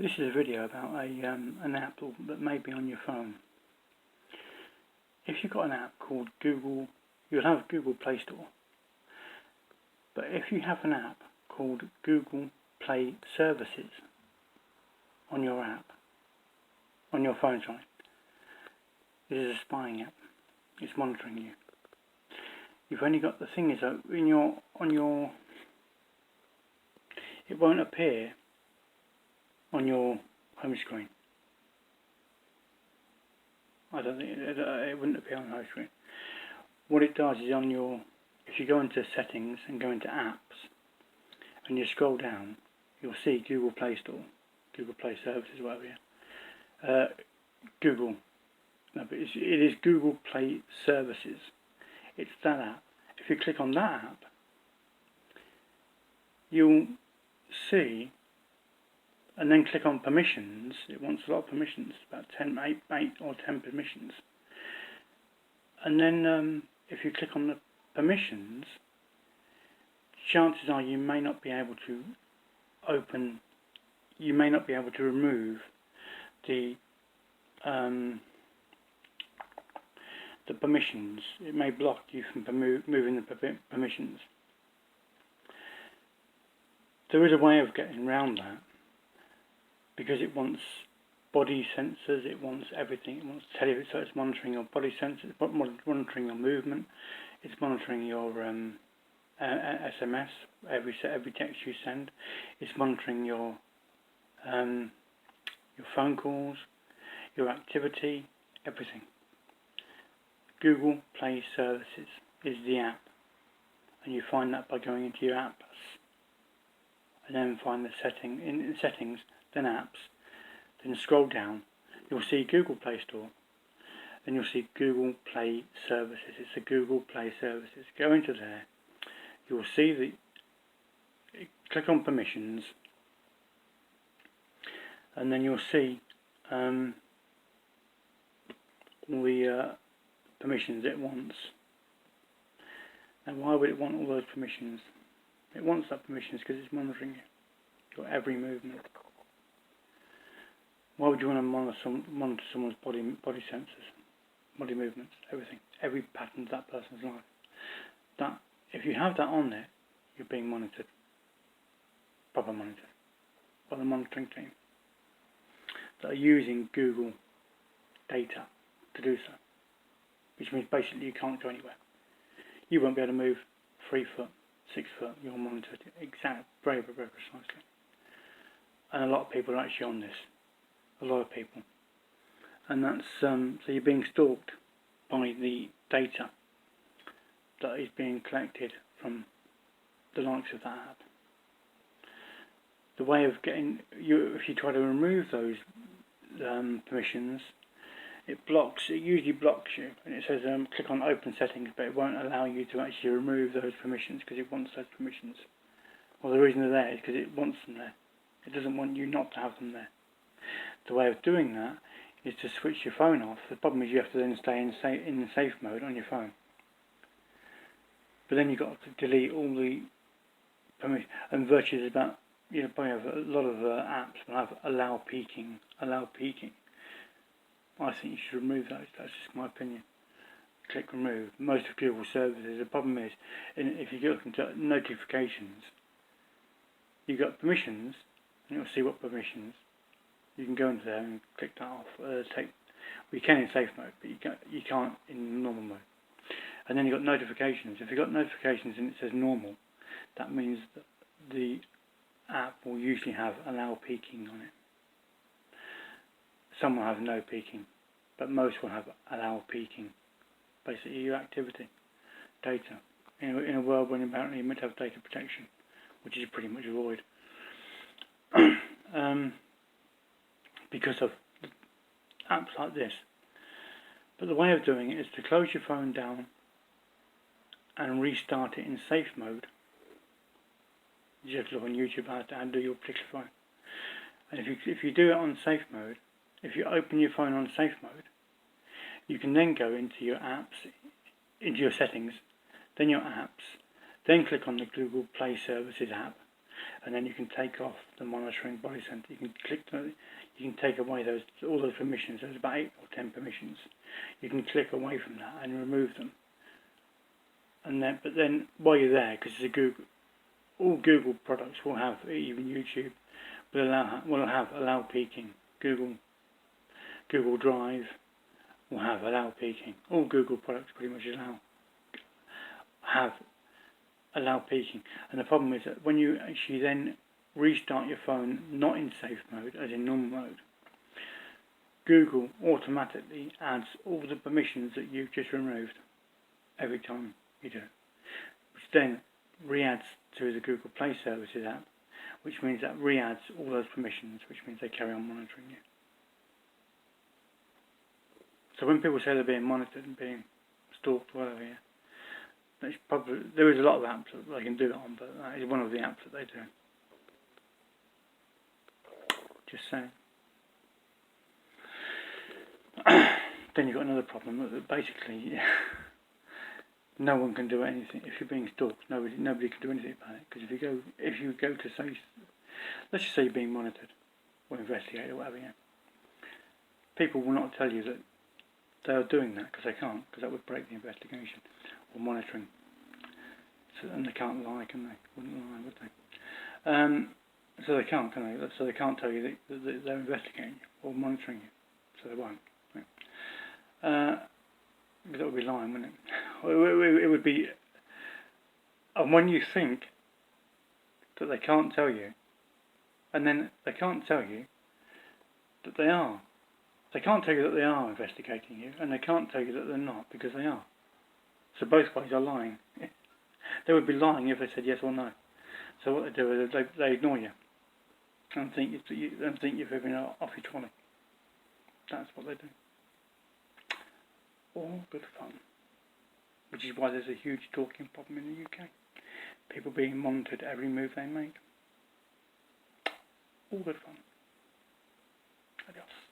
This is a video about an app that may be on your phone. If you've got an app called Google, you'll have Google Play Store. But if you have an app called Google Play Services on your app, on your phone, sorry, this is a spying app. It's monitoring you. You've only got, the thing is, it won't appear on your home screen. I don't think it wouldn't appear on the home screen. What it does is if you go into settings and go into apps and you scroll down, you'll see Google Play Store, Google Play Services, whatever. It is Google Play Services. It's that app. If you click on that app, you'll see, and then click on permissions. It wants a lot of permissions, about 8 or 10 permissions. And then if you click on the permissions, chances are you may not be able to remove the permissions. It may block you from moving the permissions. There is a way of getting around that, because it wants body sensors, it wants everything, it wants to tell you, so it's monitoring your body sensors, monitoring your movement, it's monitoring your SMS, every text you send, it's monitoring your phone calls, your activity, everything. Google Play Services is the app, and you find that by going into your apps, and then find the settings, then apps, then scroll down, you'll see Google Play Store, then you'll see Google Play Services. It's the Google Play Services. Go into there, you'll see click on permissions, and then you'll see all the permissions it wants. And why would it want all those permissions? It wants that permissions because it's monitoring your every movement. Why would you want to monitor someone's body sensors, body movements, everything, every pattern of that person's life? That, if you have that on there, you're being monitored, proper monitored, by the monitoring team that are using Google data to do so. Which means basically you can't go anywhere. You won't be able to move 3 foot, 6 foot. You're monitored exactly, very, very precisely. And a lot of people are actually on this. A lot of people. And that's so you're being stalked by the data that is being collected from the likes of that app. The way of getting if you try to remove those permissions, it usually blocks you, and it says click on open settings, but it won't allow you to actually remove those permissions because it wants those permissions. Well, the reason they're there is because it wants them there. It doesn't want you not to have them there. The way of doing that is to switch your phone off. The problem is you have to then stay in safe mode on your phone. But then you've got to delete all the permissions. And virtually there's about, probably have a lot of apps will have allow peeking. I think you should remove those. That's just my opinion. Click remove. Most of Google services. The problem is, if you look into notifications, you've got permissions, and you'll see what permissions. You can go into there and click that off. You can in safe mode, but you can't in normal mode. And then you've got notifications. If you've got notifications and it says normal, that means that the app will usually have allow peeking on it. Some will have no peeking, but most will have allow peeking. Basically your activity, data, in a world when apparently you're meant to have data protection, which is pretty much void. Because of apps like this. But the way of doing it is to close your phone down and restart it in safe mode. You just look on YouTube how to undo your particular phone. And if you do it on safe mode, if you open your phone on safe mode, you can then go into your apps, into your settings, then your apps, then click on the Google Play Services app, and then you can take off the monitoring body sensor. You can you can take away all those permissions. There's about 8 or 10 permissions. You can click away from that and remove them. And but then while you're there, because it's a Google, all Google products will have, even YouTube, will have allow peeking. Google Drive will have allow peeking. All Google products pretty much allow peeking. And the problem is that when you actually then restart your phone, not in safe mode, as in normal mode, Google automatically adds all the permissions that you've just removed every time you do it, which then re-adds to the Google Play Services app, which means that re-adds all those permissions, which means they carry on monitoring you. So when people say they're being monitored and being stalked, whatever, yeah, there is a lot of apps that they can do it on, but that is one of the apps that they do. Just saying. Then you've got another problem that basically no one can do anything. If you're being stalked, nobody can do anything about it. Because if you go to say, let's just say you're being monitored or investigated or whatever, yeah, people will not tell you that they are doing that because they can't, because that would break the investigation or monitoring. So, and they can't lie, can they? Wouldn't lie, would they? So they can't, can they? So they can't tell you that they're investigating you or monitoring you. So they won't. Right? That would be lying, wouldn't it? It would be. And when you think that they can't tell you, and then they can't tell you that they are. They can't tell you that they are investigating you, and they can't tell you that they're not, because they are. So both ways are lying. They would be lying if they said yes or no. So what they do is they ignore you and think you're living off your trolley. That's what they do. All good fun. Which is why there's a huge stalking problem in the UK. People being monitored every move they make. All good fun. Adios.